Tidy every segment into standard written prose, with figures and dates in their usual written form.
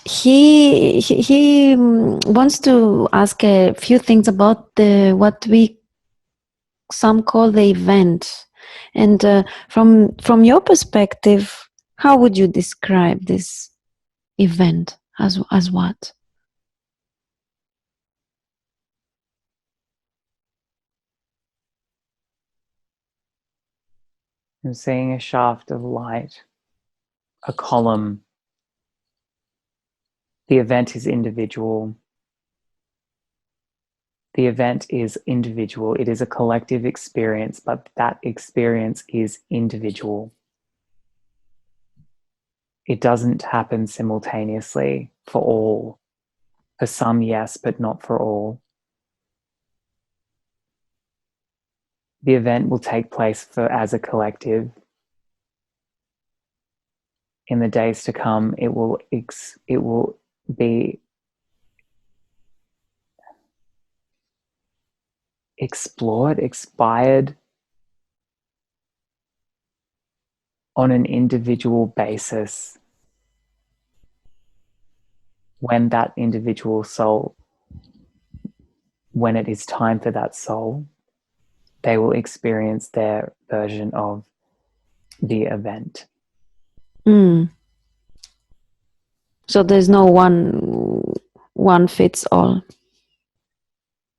He wants to ask a few things about what we some call the event, and from your perspective, how would you describe this event as what? I'm seeing a shaft of light, a column. The event is individual. The event is individual. It is a collective experience, but that experience is individual. It doesn't happen simultaneously for all. For some, yes, but not for all. The event will take place as a collective. In the days to come, it will be explored, expired on an individual basis. When that individual soul, when it is time for that soul, they will experience their version of the event. So there's no one fits all.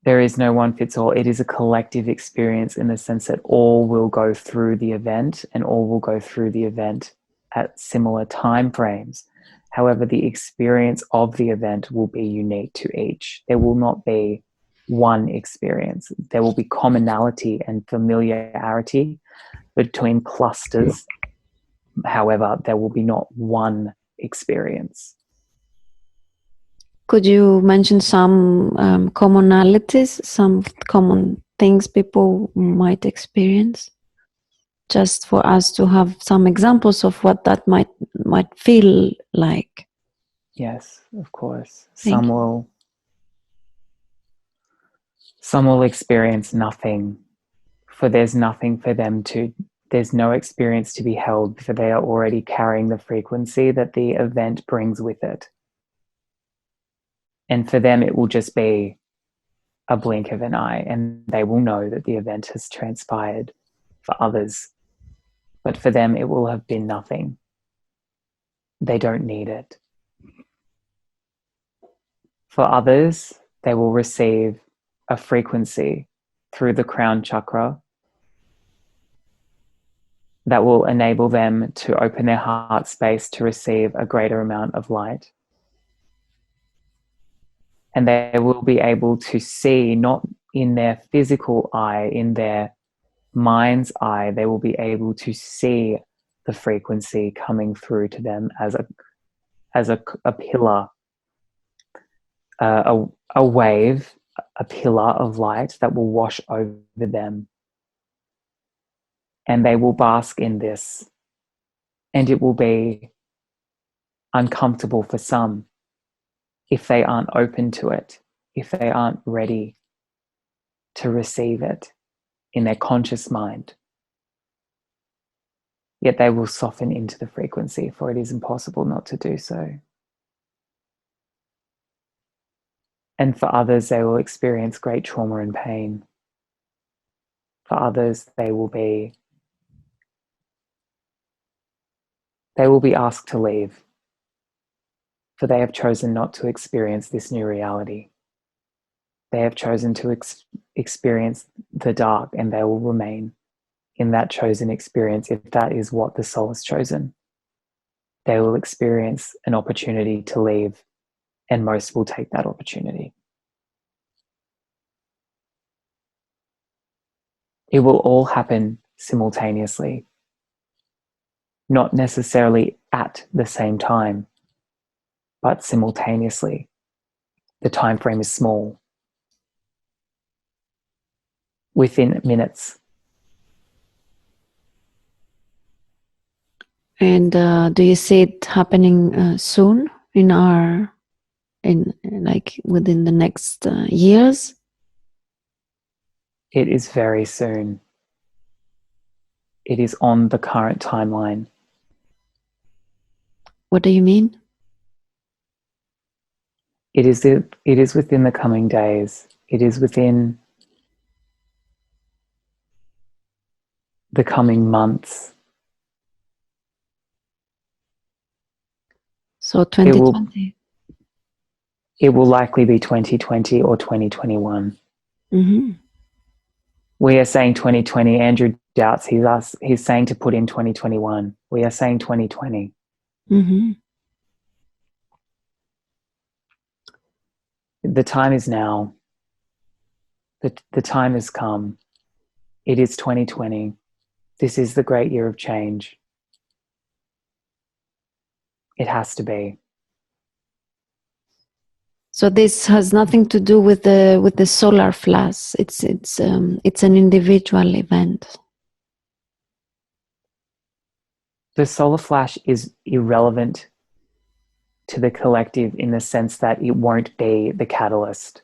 There is no one fits all. It is a collective experience in the sense that all will go through the event, and all will go through the event at similar time frames. However, the experience of the event will be unique to each. There will not be one experience. There will be commonality and familiarity between clusters. However, there will be not one experience. Could you mention some commonalities, some common things people might experience? Just for us to have some examples of what that might feel like. Yes, of course. Some will experience nothing, for there's nothing for them to, there's no experience to be held, for they are already carrying the frequency that the event brings with it. And for them, it will just be a blink of an eye, and they will know that the event has transpired. For others, but for them, it will have been nothing. They don't need it. For others, they will receive a frequency through the crown chakra that will enable them to open their heart space to receive a greater amount of light. And they will be able to see, not in their physical eye, in their mind's eye, they will be able to see the frequency coming through to them as a pillar, a wave, a pillar of light that will wash over them. And they will bask in this. And it will be uncomfortable for some if they aren't open to it, if they aren't ready to receive it in their conscious mind. Yet they will soften into the frequency, for it is impossible not to do so. And for others, they will experience great trauma and pain. For others, they will be asked to leave, for they have chosen not to experience this new reality. They have chosen to experience the dark, and they will remain in that chosen experience if that is what the soul has chosen. They will experience an opportunity to leave, and most will take that opportunity. It will all happen simultaneously, not necessarily at the same time, but simultaneously. The time frame is small, within minutes. And do you see it happening soon in like within the next years? It is very soon. It is on the current timeline. What do you mean? It is within the coming days. It is within the coming months. So 2020. It will likely be 2020 or 2021. Mm-hmm. We are saying 2020. Andrew doubts. He's saying to put in 2021. We are saying 2020. Mm-hmm. The time is now. The time has come. It is 2020. This is the great year of change. It has to be. So this has nothing to do with the solar flash. It's an individual event. The solar flash is irrelevant to the collective in the sense that it won't be the catalyst.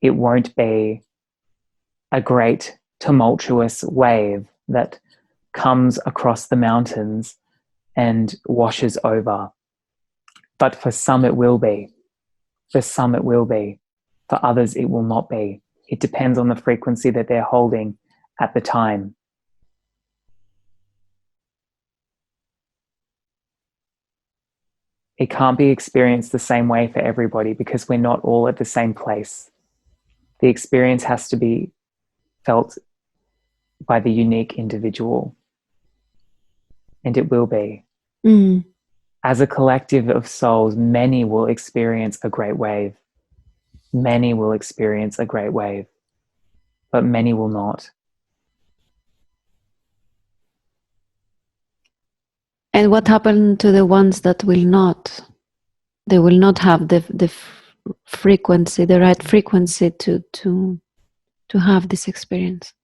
It won't be a great tumultuous wave that comes across the mountains and washes over. But for some it will be. For some it will be. For others it will not be. It depends on the frequency that they're holding at the time. It can't be experienced the same way for everybody because we're not all at the same place. The experience has to be felt by the unique individual. And it will be. Mm. As a collective of souls, many will experience a great wave. Many will experience a great wave, but many will not. And what happened to the ones that will not? They will not have the frequency, the right frequency to have this experience.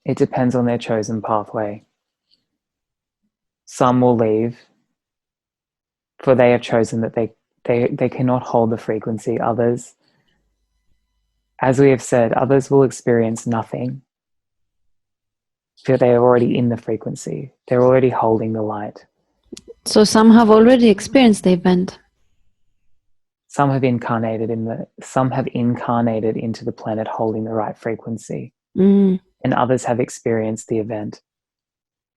It depends on their chosen pathway. Some will leave, for they have chosen that they cannot hold the frequency. Others, as we have said, others will experience nothing. For they are already in the frequency. They're already holding the light. So some have already experienced the event. Some have incarnated into the planet holding the right frequency. Mm. And others have experienced the event,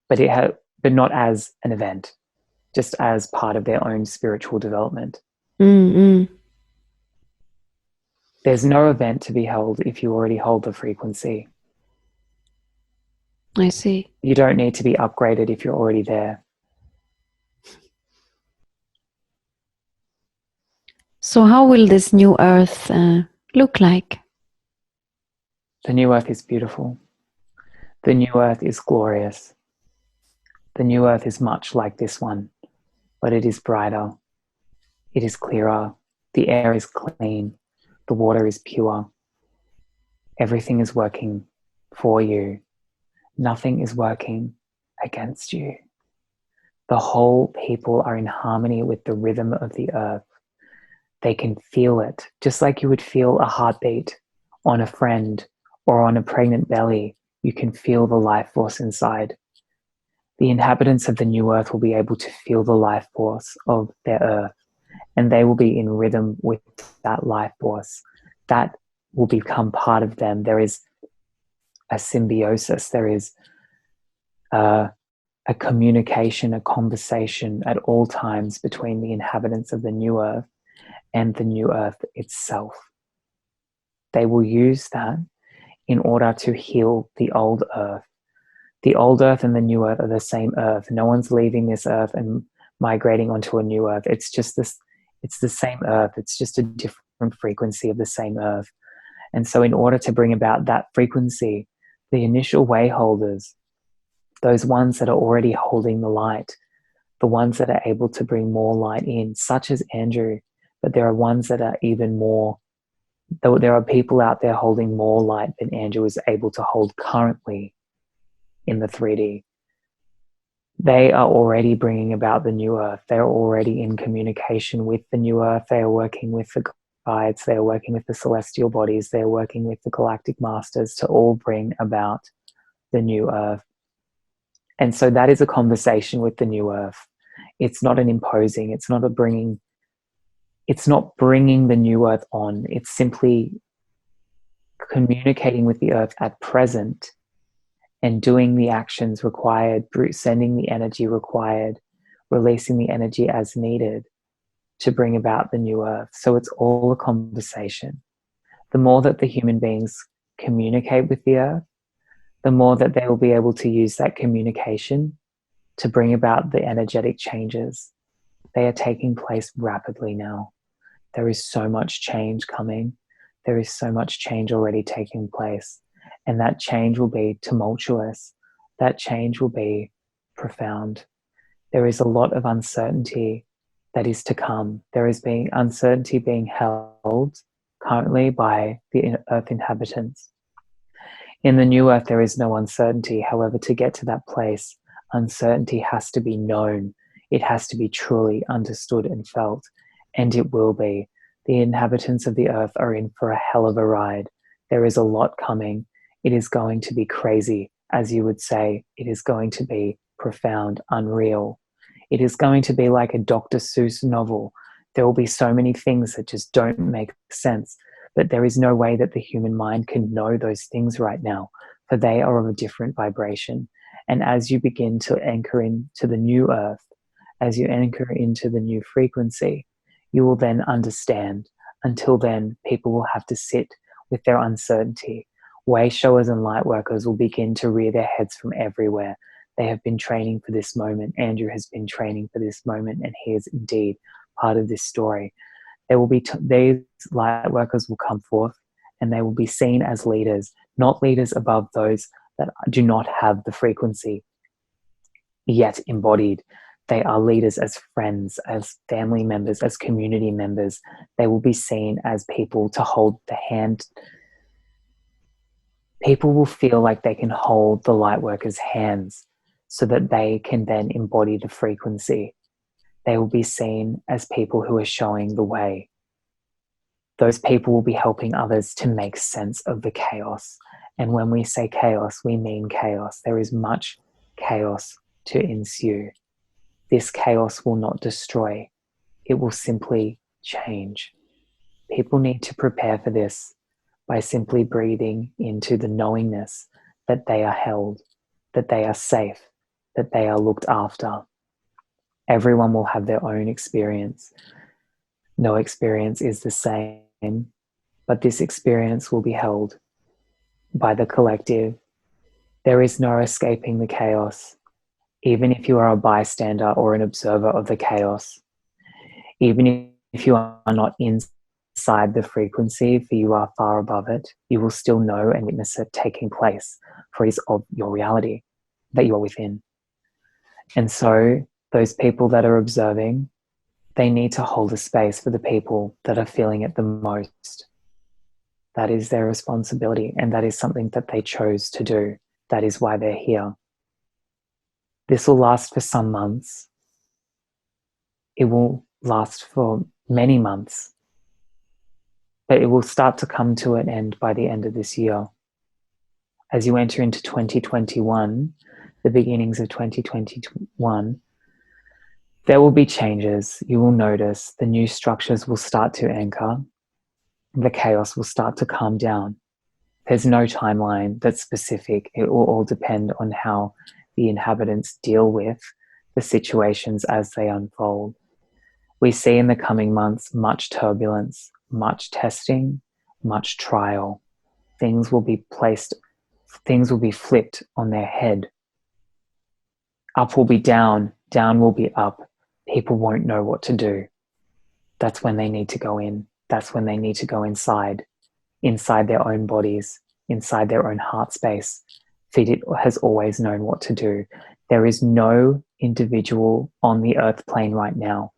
but not as an event, just as part of their own spiritual development. Mm-hmm. There's no event to be held if you already hold the frequency. I see. You don't need to be upgraded if you're already there. So how will this new earth look like? The new earth is beautiful. The new earth is glorious. The new earth is much like this one, but it is brighter. It is clearer. The air is clean. The water is pure. Everything is working for you. Nothing is working against you. The whole people are in harmony with the rhythm of the earth. They can feel it, just like you would feel a heartbeat on a friend or on a pregnant belly. You can feel the life force inside. The inhabitants of the new earth will be able to feel the life force of their earth, and they will be in rhythm with that life force. That will become part of them. There is a symbiosis. There is a communication, a conversation at all times between the inhabitants of the new earth and the new earth itself. They will use that in order to heal the old earth. The old earth and the new earth are the same earth. No one's leaving this earth and migrating onto a new earth. It's just this, it's the same earth. It's just a different frequency of the same earth. And so in order to bring about that frequency, the initial way holders, those ones that are already holding the light, the ones that are able to bring more light in, such as Andrew, but there are ones that are even more, there are people out there holding more light than Andrew is able to hold currently in the 3D. They are already bringing about the new earth. They're already in communication with the new earth. They are working with the guides. They are working with the celestial bodies. They are working with the galactic masters to all bring about the new earth. And so that is a conversation with the new earth. It's not an imposing, it's not bringing the new earth on. It's simply communicating with the earth at present and doing the actions required, sending the energy required, releasing the energy as needed to bring about the new earth. So it's all a conversation. The more that the human beings communicate with the earth, the more that they will be able to use that communication to bring about the energetic changes. They are taking place rapidly now. There is so much change coming. There is so much change already taking place. And that change will be tumultuous. That change will be profound. There is a lot of uncertainty that is to come. There is uncertainty being held currently by the earth inhabitants. In the new earth, there is no uncertainty. However, to get to that place, uncertainty has to be known. It has to be truly understood and felt. And it will be. The inhabitants of the earth are in for a hell of a ride. There is a lot coming. It is going to be crazy, as you would say. It is going to be profound, unreal. It is going to be like a Dr. Seuss novel. There will be so many things that just don't make sense. But there is no way that the human mind can know those things right now, for they are of a different vibration. And as you begin to anchor into the new earth, as you anchor into the new frequency, you will then understand. Until then, people will have to sit with their uncertainty. Way showers and light workers will begin to rear their heads from everywhere. They have been training for this moment. Andrew has been training for this moment, and he is indeed part of this story. There will be these light workers will come forth, and they will be seen as leaders, not leaders above those that do not have the frequency yet embodied. They are leaders as friends, as family members, as community members. They will be seen as people to hold the hand. People will feel like they can hold the light workers' hands so that they can then embody the frequency. They will be seen as people who are showing the way. Those people will be helping others to make sense of the chaos. And when we say chaos, we mean chaos. There is much chaos to ensue. This chaos will not destroy. It will simply change. People need to prepare for this by simply breathing into the knowingness that they are held, that they are safe, that they are looked after. Everyone will have their own experience. No experience is the same, but this experience will be held by the collective. There is no escaping the chaos, even if you are a bystander or an observer of the chaos. Even if you are not inside the frequency, for you are far above it, you will still know and witness it taking place, for it is of your reality that you are within. And so those people that are observing, they need to hold a space for the people that are feeling it the most. That is their responsibility, and that is something that they chose to do. That is why they're here. This will last for some months. It will last for many months, but it will start to come to an end by the end of this year. As you enter into 2021, the beginnings of 2021, there will be changes. You will notice the new structures will start to anchor. The chaos will start to calm down. There's no timeline that's specific. It will all depend on how the inhabitants deal with the situations as they unfold. We see in the coming months much turbulence, much testing, much trial. Things will be flipped on their head. Up will be down, down will be up. People won't know what to do. That's when they need to go in. That's when they need to go inside inside their own bodies, inside their own heart space, that it has always known what to do. There is no individual on the earth plane right now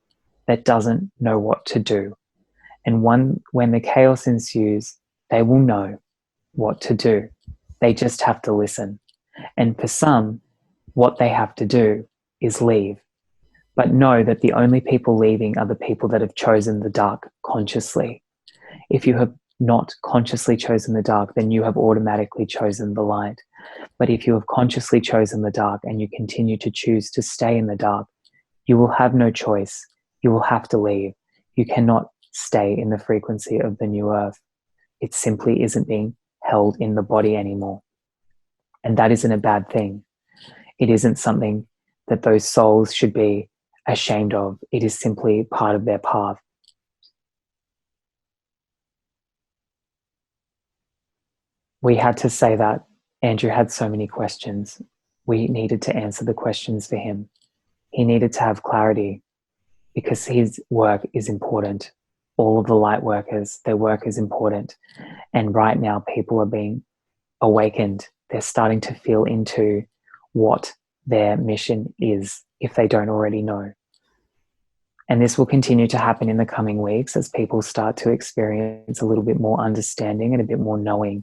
that doesn't know what to do. And when the chaos ensues, they will know what to do. They just have to listen. And for some, what they have to do is leave. But know that the only people leaving are the people that have chosen the dark consciously. If you have not consciously chosen the dark, then you have automatically chosen the light. But if you have consciously chosen the dark and you continue to choose to stay in the dark, you will have no choice. You will have to leave. You cannot stay in the frequency of the new earth. It simply isn't being held in the body anymore. And that isn't a bad thing. It isn't something that those souls should be ashamed of. It is simply part of their path. We had to say that. Andrew had so many questions. We needed to answer the questions for him. He needed to have clarity because his work is important. All of the light workers, their work is important. And right now, people are being awakened. They're starting to feel into what their mission is if they don't already know. And this will continue to happen in the coming weeks as people start to experience a little bit more understanding and a bit more knowing.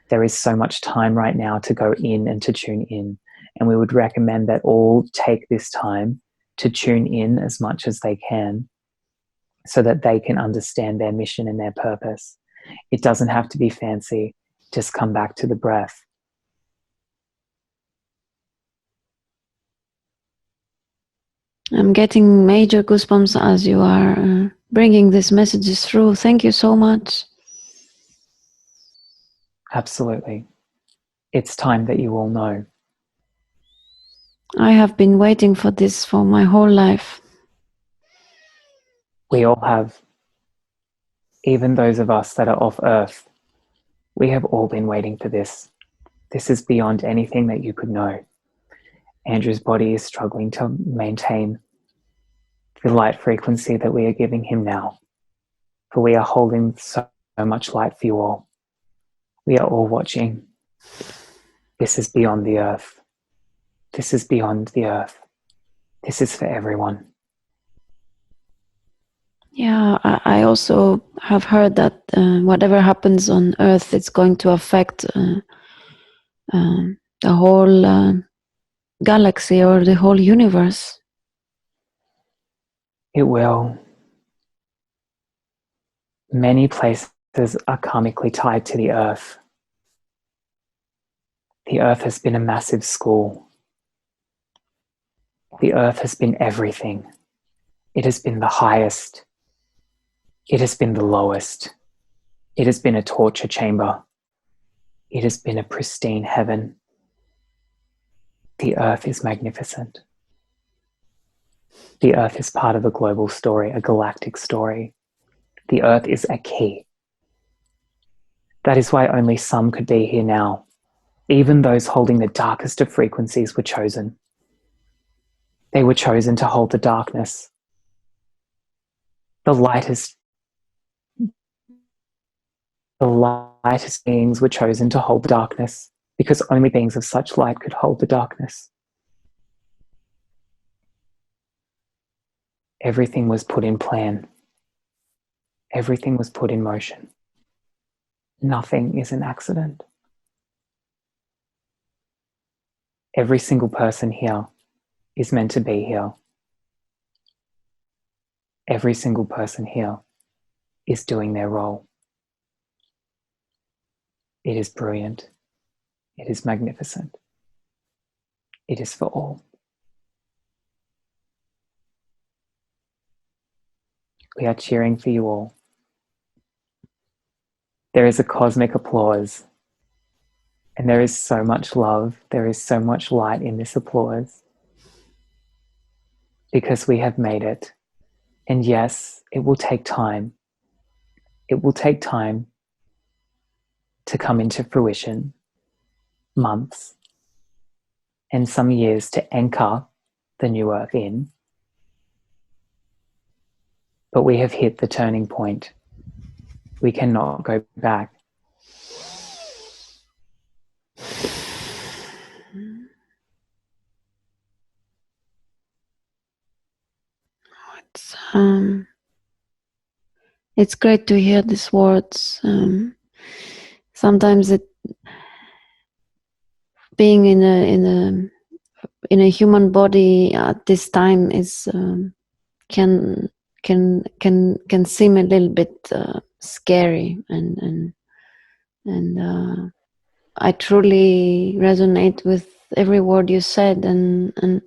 There is so much time right now to go in and to tune in. And we would recommend that all take this time to tune in as much as they can so that they can understand their mission and their purpose. It doesn't have to be fancy. Just come back to the breath. I'm getting major goosebumps as you are bringing these messages through. Thank you so much. Absolutely. It's time that you all know. I have been waiting for this for my whole life. We all have. Even those of us that are off Earth, we have all been waiting for this. This is beyond anything that you could know. Andrew's body is struggling to maintain the light frequency that we are giving him now. For we are holding so much light for you all. We are all watching. This is beyond the earth. This is beyond the earth. This is for everyone. Yeah, I also have heard that whatever happens on Earth, it's going to affect the whole galaxy or the whole universe. It will. Many places are karmically tied to the earth. The earth has been a massive school. The earth has been everything. It has been the highest. It has been the lowest. It has been a torture chamber. It has been a pristine heaven. The earth is magnificent. The earth is part of a global story, a galactic story. The earth is a key. That is why only some could be here now. Even those holding the darkest of frequencies were chosen. They were chosen to hold the darkness. The lightest beings were chosen to hold the darkness because only beings of such light could hold the darkness. Everything was put in plan. Everything was put in motion. Nothing is an accident. Every single person here is meant to be here. Every single person here is doing their role. It is brilliant. It is magnificent. It is for all. We are cheering for you all. There is a cosmic applause, and there is so much love. There is so much light in this applause because we have made it. And yes, it will take time. It will take time to come into fruition, months, and some years to anchor the new earth in. But we have hit the turning point. We cannot go back. It's great to hear these words. Sometimes being in a human body at this time is can seem a little bit scary, and I truly resonate with every word you said, and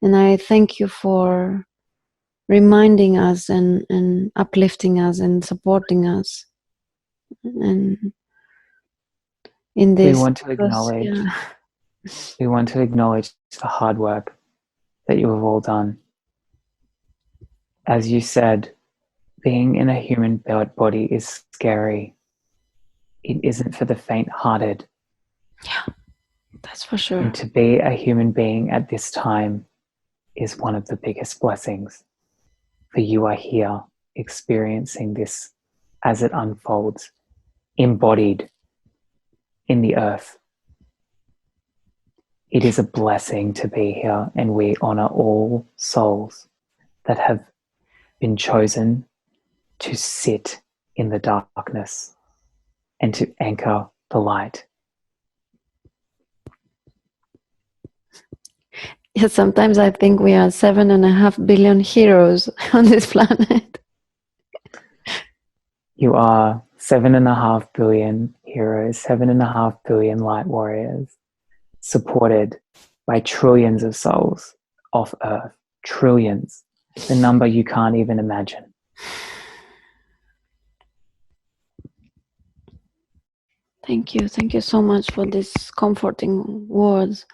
I thank you for reminding us and uplifting us and supporting us and in We this, want to because acknowledge the hard work that you have all done. As you said, being in a human body is scary. It isn't for the faint-hearted. Yeah, that's for sure. And to be a human being at this time is one of the biggest blessings. For you are here experiencing this as it unfolds, embodied in the earth. It is a blessing to be here, and we honor all souls that have been chosen to sit in the darkness and to anchor the light. Yeah, sometimes I think we are 7.5 billion heroes on this planet. You are 7.5 billion heroes, 7.5 billion light warriors, supported by trillions of souls off Earth. Trillions. The number you can't even imagine. Thank you. Thank you so much for these comforting words.